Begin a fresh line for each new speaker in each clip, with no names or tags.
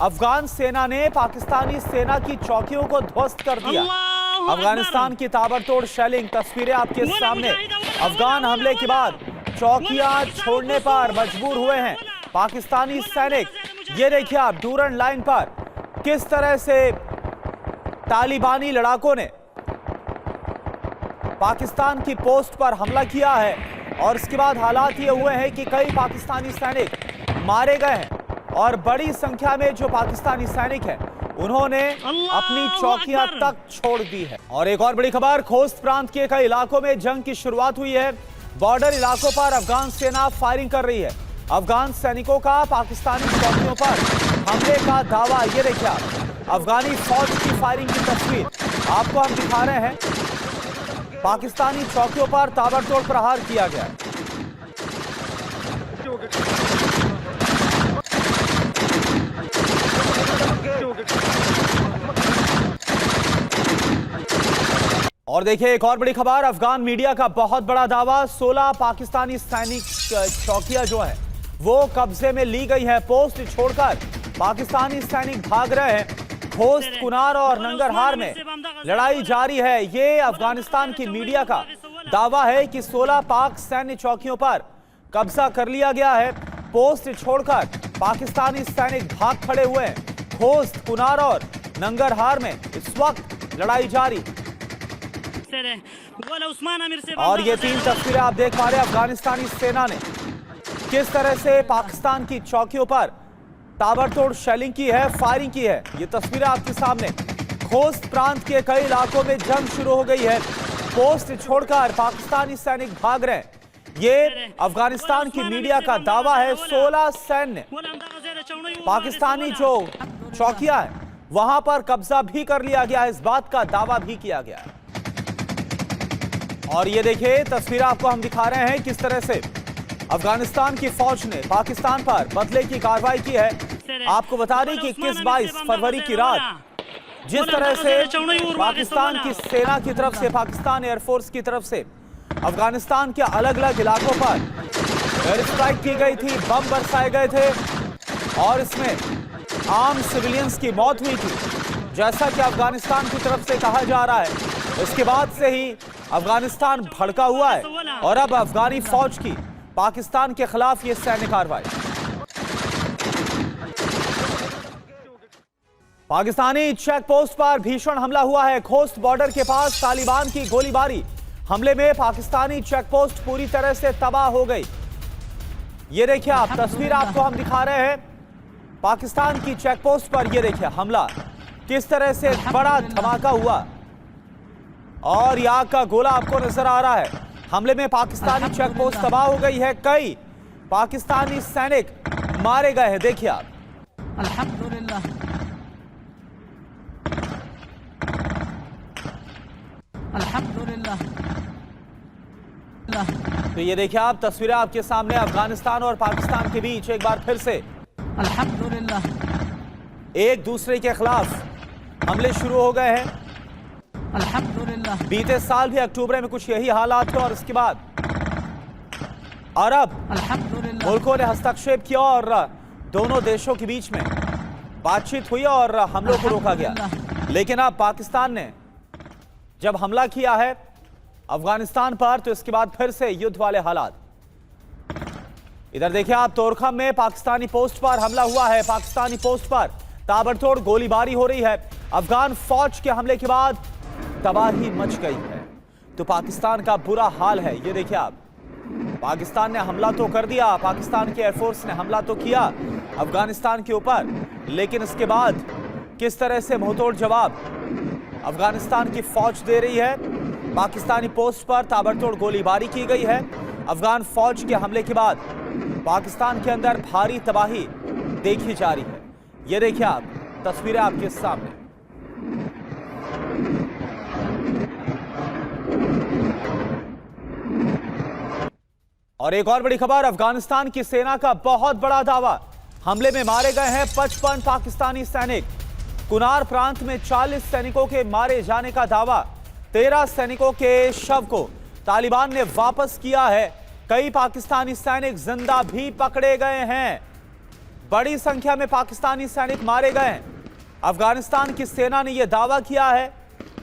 अफगान सेना ने पाकिस्तानी सेना की चौकियों को ध्वस्त कर दिया। अफगानिस्तान की ताबड़तोड़ शेलिंग तस्वीरें आपके सामने। अफगान हमले के बाद चौकियां छोड़ने पर मजबूर हुए हैं पाकिस्तानी सैनिक। ये देखिए आप डूरन लाइन पर किस तरह से तालिबानी लड़ाकों ने पाकिस्तान की पोस्ट पर हमला किया है और इसके बाद हालात ये हुए हैं कि कई पाकिस्तानी सैनिक मारे गए हैं और बड़ी संख्या में जो पाकिस्तानी सैनिक हैं उन्होंने अपनी चौकियां तक छोड़ दी है। और एक और बड़ी खबर, खोस्त प्रांत के कई इलाकों में जंग की शुरुआत हुई है। बॉर्डर इलाकों पर अफगान सेना फायरिंग कर रही है। अफगान सैनिकों का पाकिस्तानी चौकियों पर हमले का दावा। ये देखिए आप अफगानी फौज की फायरिंग की तस्वीर आपको हम दिखा रहे हैं। पाकिस्तानी चौकियों पर ताबड़तोड़ प्रहार किया गया है। और देखिए एक और बड़ी खबर, अफगान मीडिया का बहुत बड़ा दावा, 16 पाकिस्तानी सैनिक चौकियां जो है वो कब्जे में ली गई है। पोस्ट छोड़कर पाकिस्तानी सैनिक भाग रहे हैं। खोस्त, कुनार और नंगरहार में लड़ाई जारी है। ये अफगानिस्तान की मीडिया का दावा है कि 16 पाक सैन्य चौकियों पर कब्जा कर लिया गया है। पोस्ट छोड़कर पाकिस्तानी सैनिक भाग खड़े हुए हैं। खोस्त, कुनार और नंगरहार में इस वक्त लड़ाई जारी। और ये 3 तस्वीरें आप देख पा रहे हैं। अफगानिस्तानी सेना ने किस तरह से पाकिस्तान की चौकियों पर ताबड़तोड़ शेलिंग की है, फायरिंग की है। ये तस्वीरें आपके सामने। खोस्त प्रांत के कई इलाकों में जंग शुरू हो गई है। पोस्ट छोड़कर पाकिस्तानी सैनिक भाग रहे हैं। ये अफगानिस्तान की मीडिया का दावा है। 16 सैन्य पाकिस्तानी जो चौकियां हैं वहां पर कब्जा भी कर लिया गया है। इस बात का दावा भी किया गया है। और ये देखिए तस्वीर आपको हम दिखा रहे हैं किस तरह से अफगानिस्तान की फौज ने पाकिस्तान पर बदले की कार्रवाई की है। आपको बता दें कि 21-22 फरवरी की रात जिस तरह से पाकिस्तान की सेना की तरफ से, पाकिस्तान एयरफोर्स की तरफ से अफगानिस्तान के अलग अलग इलाकों पर एयर स्ट्राइक की गई थी, बम बरसाए गए थे और इसमें आम सिविलियंस की मौत हुई थी जैसा कि अफगानिस्तान की तरफ से कहा जा रहा है। इसके बाद से ही अफगानिस्तान भड़का हुआ है और अब अफगानी फौज की पाकिस्तान के खिलाफ ये सैन्य कार्रवाई। पाकिस्तानी चेक पोस्ट पर भीषण हमला हुआ है। खोस्त बॉर्डर के पास तालिबान की गोलीबारी। हमले में पाकिस्तानी चेक पोस्ट पूरी तरह से तबाह हो गई। ये देखिए आप तस्वीर आपको हम दिखा रहे हैं पाकिस्तान की चेक पोस्ट पर। ये देखिए हमला, किस तरह से बड़ा धमाका हुआ और ये आग का गोला आपको नजर आ रहा है। हमले में पाकिस्तानी चेक पोस्ट तबाह हो गई है। कई पाकिस्तानी सैनिक मारे गए हैं। देखिए आप
अल्हम्दुलिल्लाह अल्हम्दुलिल्लाह।
तो ये देखिए आप तस्वीरें आपके सामने अफगानिस्तान और पाकिस्तान के बीच एक बार फिर से
अल्हम्दुलिल्लाह
एक दूसरे के खिलाफ हमले शुरू हो गए हैं।
अल्हम्दुलिल्लाह।
बीते साल भी अक्टूबर में कुछ यही हालात थे और इसके बाद अरब मुल्कों ने हस्तक्षेप किया और दोनों देशों के बीच में बातचीत हुई और हमलों को रोका गया। लेकिन अब पाकिस्तान ने जब हमला किया है अफगानिस्तान पर तो इसके बाद फिर से युद्ध वाले हालात। इधर देखिए आप तोरखम में पाकिस्तानी पोस्ट पर हमला हुआ है। पाकिस्तानी पोस्ट पर ताबड़तोड़ गोलीबारी हो रही है। अफगान फौज के हमले के बाद तबाही मच गई है। तो पाकिस्तान का बुरा हाल है। ये देखिए आप पाकिस्तान ने हमला तो कर दिया, पाकिस्तान की एयरफोर्स ने हमला तो किया अफगानिस्तान के ऊपर, लेकिन इसके बाद किस तरह से मुंहतोड़ जवाब अफगानिस्तान की फौज दे रही है। पाकिस्तानी पोस्ट पर ताबड़तोड़ गोलीबारी की गई है। अफगान फौज के हमले के बाद पाकिस्तान के अंदर भारी तबाही देखी जा रही है। ये देखिए आप तस्वीरें आपके सामने। और एक और बड़ी खबर, अफगानिस्तान की सेना का बहुत बड़ा दावा, हमले में मारे गए हैं 55 पाकिस्तानी सैनिक। कुनार प्रांत में 40 सैनिकों के मारे जाने का दावा। 13 सैनिकों के शव को तालिबान ने वापस किया है। कई पाकिस्तानी सैनिक जिंदा भी पकड़े गए हैं। बड़ी संख्या में पाकिस्तानी सैनिक मारे गए हैं। अफगानिस्तान की सेना ने यह दावा किया है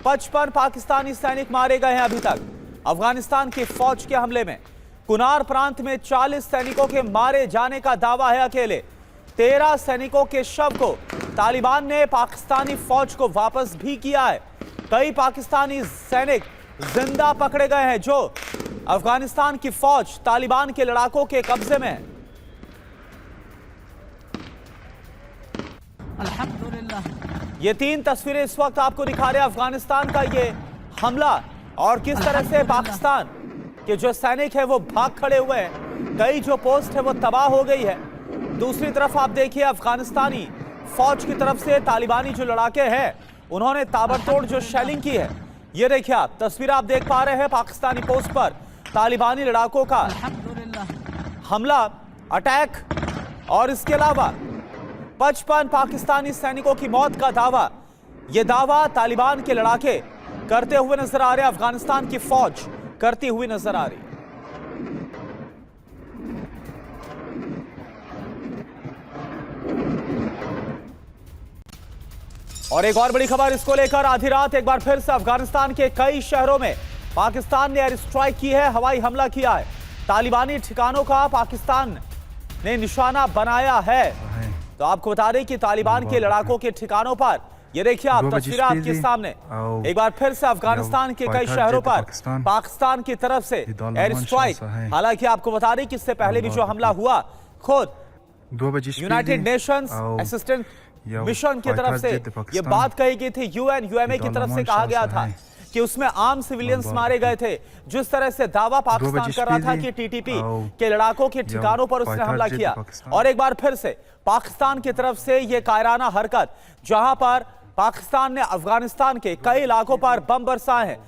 55 पाकिस्तानी सैनिक मारे गए हैं अभी तक अफगानिस्तान की फौज के हमले में। कुनार प्रांत में 40 सैनिकों के मारे जाने का दावा है अकेले। 13 सैनिकों के शव को तालिबान ने पाकिस्तानी फौज को वापस भी किया है। कई पाकिस्तानी सैनिक जिंदा पकड़े गए हैं जो अफगानिस्तान की फौज तालिबान के लड़ाकों के कब्जे में है।
अल्हम्दुलिल्लाह।
ये 3 तस्वीरें इस वक्त आपको दिखा रहे हैं अफगानिस्तान का ये हमला और किस तरह से पाकिस्तान के जो सैनिक है वो भाग खड़े हुए हैं। कई जो पोस्ट है वो तबाह हो गई है। दूसरी तरफ आप देखिए अफगानिस्तानी फौज की तरफ से तालिबानी जो लड़ाके हैं उन्होंने ताबड़तोड़ जो शेलिंग की है। ये देखिए आप तस्वीर आप देख पा रहे हैं पाकिस्तानी पोस्ट पर तालिबानी लड़ाकों का
अल्हम्दुलिल्लाह।
हमला अटैक और इसके अलावा 55 पाकिस्तानी सैनिकों की मौत का दावा। यह दावा तालिबान के लड़ाके करते हुए नजर आ रहे हैं। अफगानिस्तान की फौज करती हुई नजर आ रही है। और एक और बड़ी खबर इसको लेकर आधी रात एक बार फिर से अफगानिस्तान के कई शहरों में पाकिस्तान ने एयर स्ट्राइक की है, हवाई हमला किया है। तालिबानी ठिकानों का पाकिस्तान ने निशाना बनाया है। तो आपको बता दें कि तालिबान के लड़ाकों के ठिकानों पर ये देखिए आप तस्वीरें आपके सामने एक बार फिर से अफगानिस्तान के कई शहरों पर पाकिस्तान की तरफ से एयर स्ट्राइक। हालांकि आपको बता दें कि इससे पहले भी जो हमला हुआ खुद यूनाइटेड नेशंस असिस्टेंट मिशन की तरफ से ये बात कही गई थी, यूएनयूएमए की तरफ से कहा गया था कि उसमें आम सिविलियंस मारे गए थे। जिस तरह से दावा पाकिस्तान कर रहा था कि टीटीपी के लड़ाकों के ठिकानों पर उसने हमला किया और एक बार फिर से पाकिस्तान की तरफ से ये कायराना हरकत जहां पर पाकिस्तान ने अफगानिस्तान के कई इलाकों पर बम बरसाए हैं।